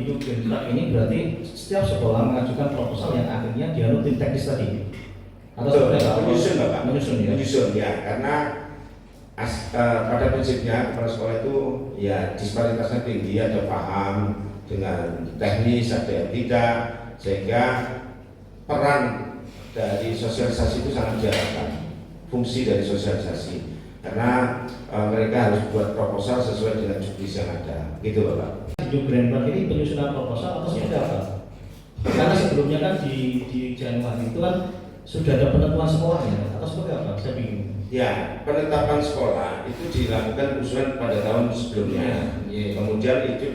New Green Park ini berarti setiap sekolah mengajukan proposal yang akhirnya dianut tim teknis tadi. Atau menyusun Bapak, menyusun ya, karena pada prinsipnya kepala sekolah itu ya disparitasnya tinggi, ada paham dengan teknis, ada yang tidak, sehingga peran dari sosialisasi itu sangat diharapkan, fungsi dari sosialisasi, karena mereka harus buat proposal sesuai dengan juknis yang ada, gitu Bapak. New Green Park ini penyusunan proposal atau seperti apa? Karena sebelumnya kan di Januari itu kan sudah ada penentuan sekolahnya atau seperti apa? Saya bingung. Ya, penetapan sekolah itu dilakukan usulan pada tahun sebelumnya. Kemudian itu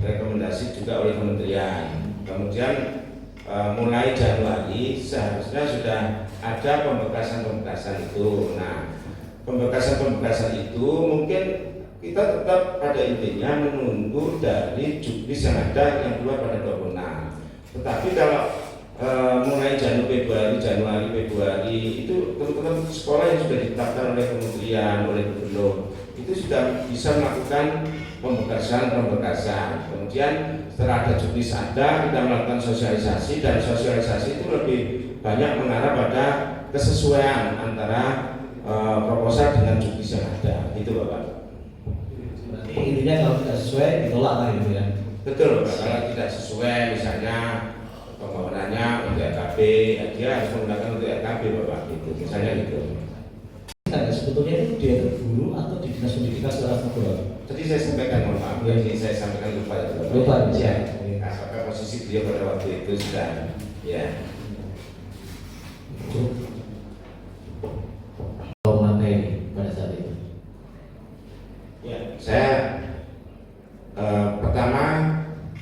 direkomendasi juga oleh kementerian. Kemudian mulai Januari seharusnya sudah ada pembekasan itu. Nah, pembekasan itu mungkin kita tetap pada intinya menunggu dari juknis yang ada yang keluar pada 26. Tetapi kalau mulai Januari, Februari itu teman-teman sekolah yang sudah ditetapkan oleh kementerian, oleh gubernur itu sudah bisa melakukan pembekasan. Kemudian setelah ada juknis ada, kita melakukan sosialisasi, dan sosialisasi itu lebih banyak mengarah pada kesesuaian antara proposal dengan juknis yang ada, gitu Bapak. Berarti intinya kalau tidak sesuai ditolak lah itu ya. Betul Bapak, kalau tidak sesuai misalnya pembangunannya untuk RKB, ya dia harus menggunakan untuk RKB Bapak, gitu, misalnya gitu. Nah, sebetulnya itu dia itu guru atau di dinas pendidikan secara struktural? Tadi saya sampaikan, mohon maaf, jadi saya sampaikan lupa itu Bapak. Lupa ya. Apakah posisi beliau pada waktu itu sudah ya. Materi pada saat itu. Ya, saya pertama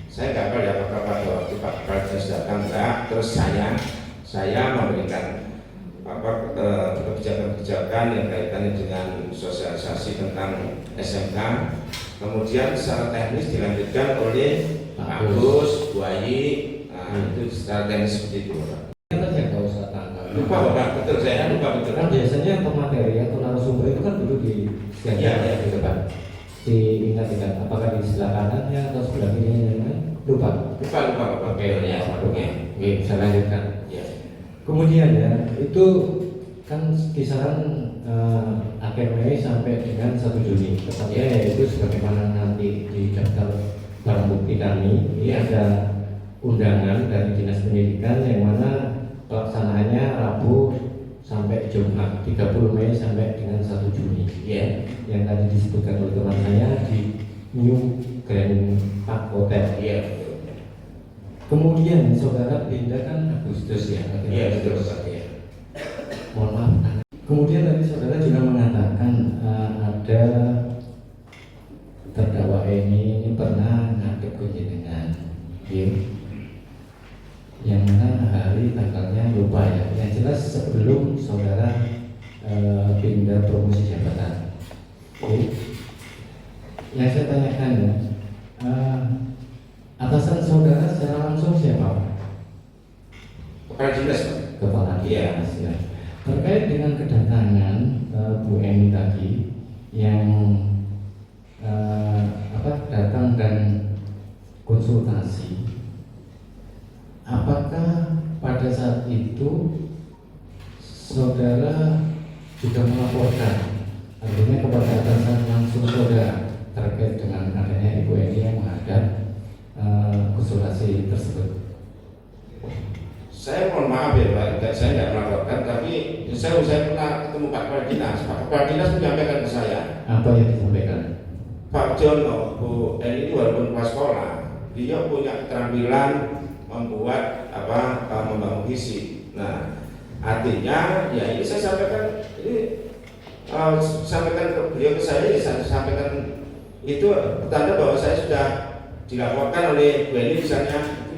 saya nggak tahu ya apakah pada waktu Pak Kepala Dinas datang enggak, terus saya memberikan kebijakan-kebijakan yang kaitannya dengan sosialisasi tentang SMK, kemudian secara teknis dilanjutkan oleh Pak Agus, Bu Ayi, itu secara teknis seperti itu Pak. Lupa Bapak, betul, saya lupa betul. Kan biasanya pemateri atau narasumber itu kan dulu di ya, gitu kan. Diingat-ingat apakah di sebelah kanannya atau sebelah kirinya, lupa Bapak. Oke. Saya lanjutkan. Ya. Kemudian ya, itu kan kisaran akhir Mei sampai dengan 1 Juni. Tepatnya yaitu sebagaimana nanti di daftar barang bukti kami, ini ada undangan dari Dinas Pendidikan yang mana pelaksanaannya Rabu sampai Jumat 30 Mei sampai dengan 1 Juni. Yang tadi disebutkan oleh teman saya di New Green Park Hotel. Kemudian saudara pindah kan Agustus ya. Betul Pak. Mohon maaf. Kemudian tadi saudara juga mengatakan ada terdakwa ini pernah ngadep ke jenengan, yang mana hari tanggalnya lupa ya. Yang jelas sebelum saudara pindah promosi jabatan. Yang saya tanyakan ya, atasan saudara secara langsung siapa? Kepala Dinas Pak. Kepala Dinas ya. Terkait dengan kedatangan Bu Eni tadi yang datang dan konsultasi, apakah pada saat itu saudara juga melaporkan, artinya kepada atasan langsung saudara terkait dengan adanya Ibu Eni yang menghadap konsultasi tersebut? Saya mohon maaf ya Pak, saya tidak melaporkan, tapi saya pernah ketemu Pak Kepala Dinas. Pak Kepala Dinas menyampaikan ke saya. Apa yang disampaikan? Pak Jono, Bu Eni itu walaupun pas sekolah, dia punya keterampilan membuat membangun visi. Nah, artinya ya ini saya sampaikan, sampaikan ke beliau, ke saya sampaikan itu tanda bahwa saya sudah dilaporkan oleh Bu Eni misalnya.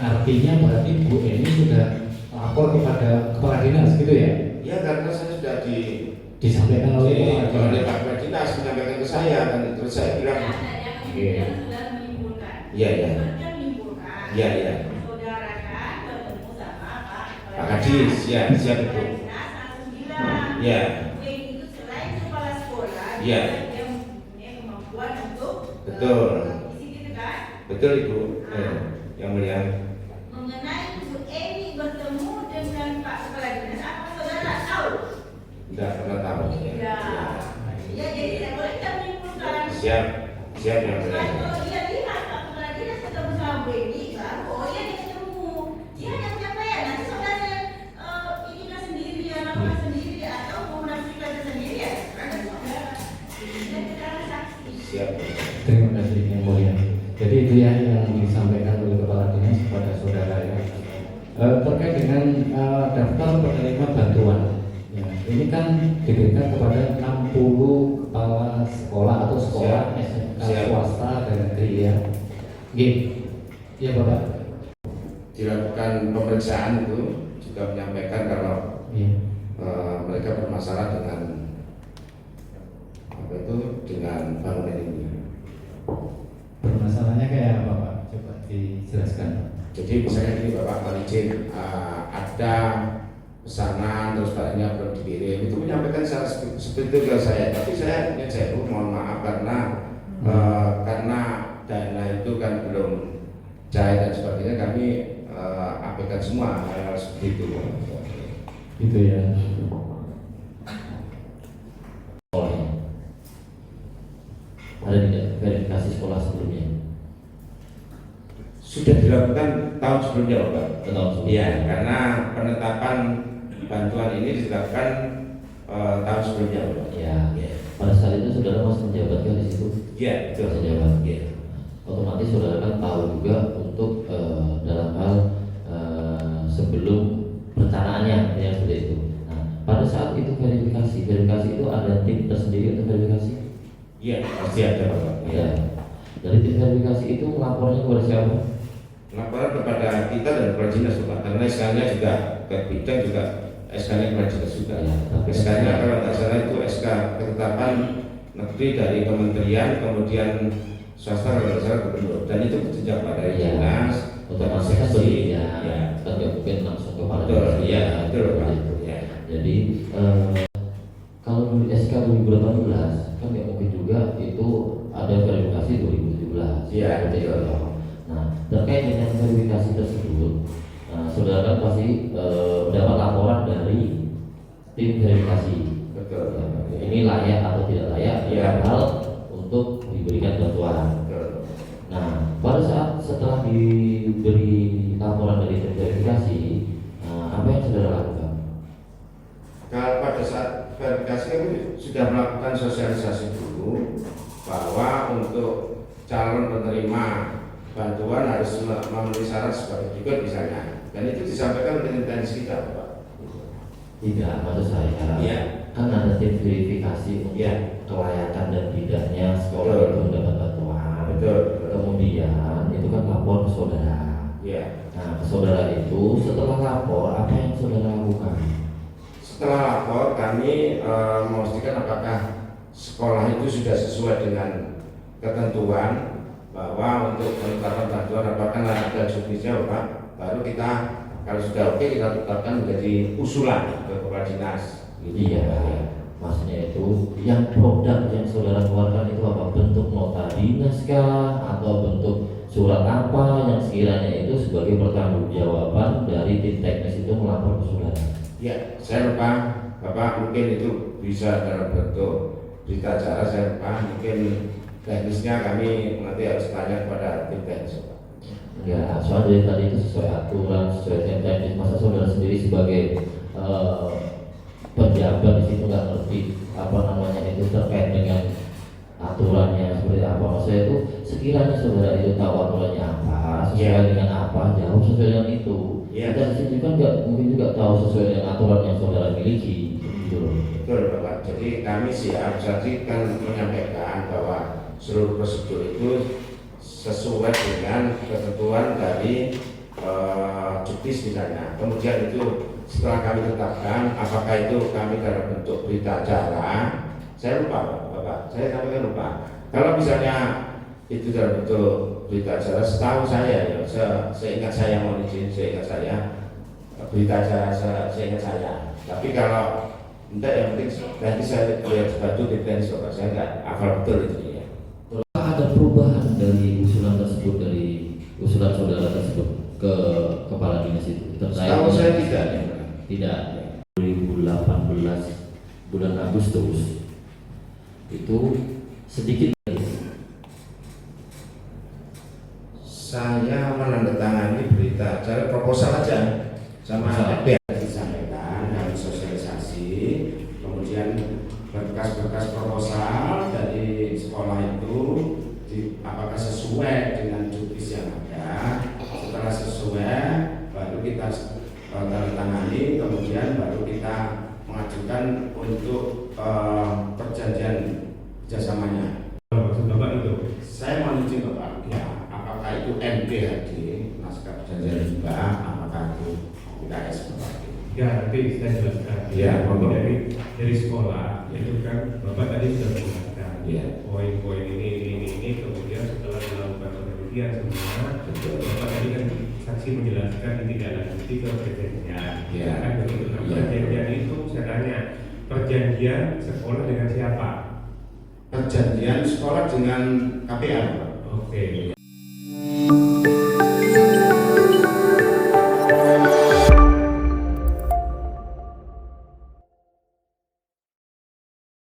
Artinya berarti Bu Eni sudah lapor kepada Kepala Dinas gitu ya? Ya, karena saya sudah disampaikan oleh Pak Kepala Dinas menyampaikan ke saya, dan terus saya bilang sudah menyimpulkan. Iya. Saudara kan bertemu sama Pak Kadis, ya siap itu. langsung bilang. Ya. Itu selain kepala sekolah, Iya. dia mempunyai kemampuan untuk Betul. Betul Ibu, yang mulia. Mengenai Bu Eni bertemu dengan Pak Kepala Dinas, apa saudara tahu? Tidak pernah tahu. Ya. Ya, jadi tidak boleh kita menyimpulkan. Siap yang mulia. Kalau dia lihat Pak Kepala Dinas ketemu sama Bu Eni, baru oh iya dia ketemu. Dia hanya penyampaian, nanti saudara ini kan sendiri, lakukan sendiri atau menafsirkan sendiri ya. Karena saudara dan keterangan saksi. Siap. Terima kasih yang mulia. Jadi itu ya yang disampaikan oleh Kepala Dinas kepada saudara ya. Terkait dengan daftar penerima bantuan. Ya, ini kan diberikan kepada 60 kepala sekolah atau sekolah SMK swasta dan negeri ya. Iya Bapak. Dilakukan pemeriksaan itu juga menyampaikan kalau mereka bermasalah dengan dengan bangunan ini. Permasalahannya kayak apa Pak? Coba dijelaskan. Jadi misalnya ini Bapak mohon izin ada pesanan terus barangnya belum dikirim, itu menyampaikan secara seperti ke saya, tapi saya ngejeru mohon maaf karena dana itu kan belum cair dan sebagainya, kami abaikan semua hal seperti itu. Gitu ya. Ada tidak verifikasi sekolah sebelumnya? Sudah dilakukan tahun sebelumnya Bapak. Tahun sebelumnya. Iya, karena penetapan bantuan ini dilakukan tahun sebelumnya Bapak. Ya. Pada saat itu saudara masih menjabat kan di situ? Iya, betul. Masih menjabat. Iya. Otomatis saudara kan tahu juga untuk dalam hal sebelum perencanaannya yang seperti itu. Nah, pada saat itu verifikasi itu ada tim tersendiri untuk verifikasi? Iya, pasti ada Bapak. Ya. Dari tim verifikasi itu melapornya kepada siapa? Laporan kepada kita dan kepala dinas Bapak, karena SK-nya juga ke bidang juga SK-nya kepala dinas juga. Ya, SK-nya kalau tidak salah itu SK ketetapan negeri dari kementerian, kemudian swasta kalau tidak salah gubernur, dan itu berjenjang pada dinas. Otomatis kan berbeda. Kan nggak mungkin langsung kepada betul, iya, betul Pak. Ya. Jadi kalau dulu SK 2018 kan nggak mungkin juga itu ada verifikasi 2017. Iya, betul. Nah, terkait dengan verifikasi tersebut, saudara kan pasti mendapat laporan dari tim verifikasi. Betul. Ini layak atau tidak layak Iya. dalam hal untuk diberikan bantuan. Betul. Nah, pada saat setelah diberi laporan dari tim verifikasi, apa yang saudara lakukan? Kalau pada saat verifikasi kami sudah melakukan sosialisasi dulu bahwa untuk calon penerima bantuan harus memenuhi syarat sebagai berikut misalnya, dan itu disampaikan oleh intensi kita Pak. Tidak, maksud saya Iya. kan ada tim verifikasi untuk kelayakan dan tidaknya sekolah Betul. itu mendapat bantuan. Betul. Kemudian itu kan lapor ke saudara. Iya. Nah, ke saudara itu setelah lapor apa yang saudara lakukan? Setelah lapor kami memastikan apakah sekolah itu sudah sesuai dengan ketentuan bahwa untuk menetapkan bantuan apakah ada juknisnya Pak, baru kita kalau sudah oke kita tetapkan menjadi usulan ke kepala dinas. Iya, maksudnya itu yang produk yang saudara keluarkan itu apa? Bentuk nota dinas kah? Atau bentuk surat apa yang sekiranya itu sebagai pertanggungjawaban dari tim teknis itu melapor ke saudara? Ya, saya lupa Bapak mungkin itu bisa dalam bentuk berita acara, saya lupa mungkin teknisnya kami nanti harus tanya kepada tim teknis. Ya, soalnya dari tadi itu sesuai aturan, sesuai tim teknis. Masa saudara sendiri sebagai pejabat di situ nggak ngerti apa namanya itu terkait dengan aturannya seperti apa? Maksudnya itu sekiranya saudara itu tahu aturannya apa, sesuai dengan apa, jawab sesuai dengan itu. Kita di sini kan nggak mungkin juga tahu sesuai dengan aturan yang saudara miliki. Gitu. Betul Bapak. Jadi kami siap, jadi kan menyampaikan bahwa seluruh prosedur itu sesuai dengan ketentuan dari juknis misalnya. Kemudian itu setelah kami tetapkan apakah itu kami dalam bentuk berita acara, saya lupa Bapak, saya sampaikan lupa. Kalau misalnya itu dalam bentuk berita acara, setahu saya ya, seingat saya mohon izin, seingat saya berita acara seingat saya. Tapi kalau tidak yang penting nanti saya lihat batu di tenis Bapak, saya nggak hafal betul itu ya. Ada perubahan dari usulan tersebut dari usulan saudara tersebut ke kepala dinas itu terkait Setahu saya tidak. tidak 2018 bulan Agustus itu sedikit Saya menandatangani berita cara proposal aja sama Proposal. FB disampaikan dan sosialisasi, kemudian berkas-berkas proposal dari sekolah itu apakah sesuai dengan jukis yang ada. Setelah sesuai baru kita tangani, kemudian baru kita mengajukan untuk perjanjian kerjasamanya. Maksud Bapak itu? Saya menuju ke Pak, ya, apakah itu MPHD, naskah perjanjian hibah, apakah itu UKS Bapak? Ya, nanti saya jelaskan. Ya, monggo. Dari sekolah itu kan Bapak tadi sudah menjelaskan Ya. poin-poin ini, kemudian setelah dilakukan penelitian semua, Betul. Bapak tadi kan saksi menjelaskan ditindaklanjuti ke perjanjian. Ya. Kan begitu. Nah, Ya. perjanjian itu saya tanya, perjanjian sekolah dengan siapa? Perjanjian sekolah dengan KPR, Pak. Oke.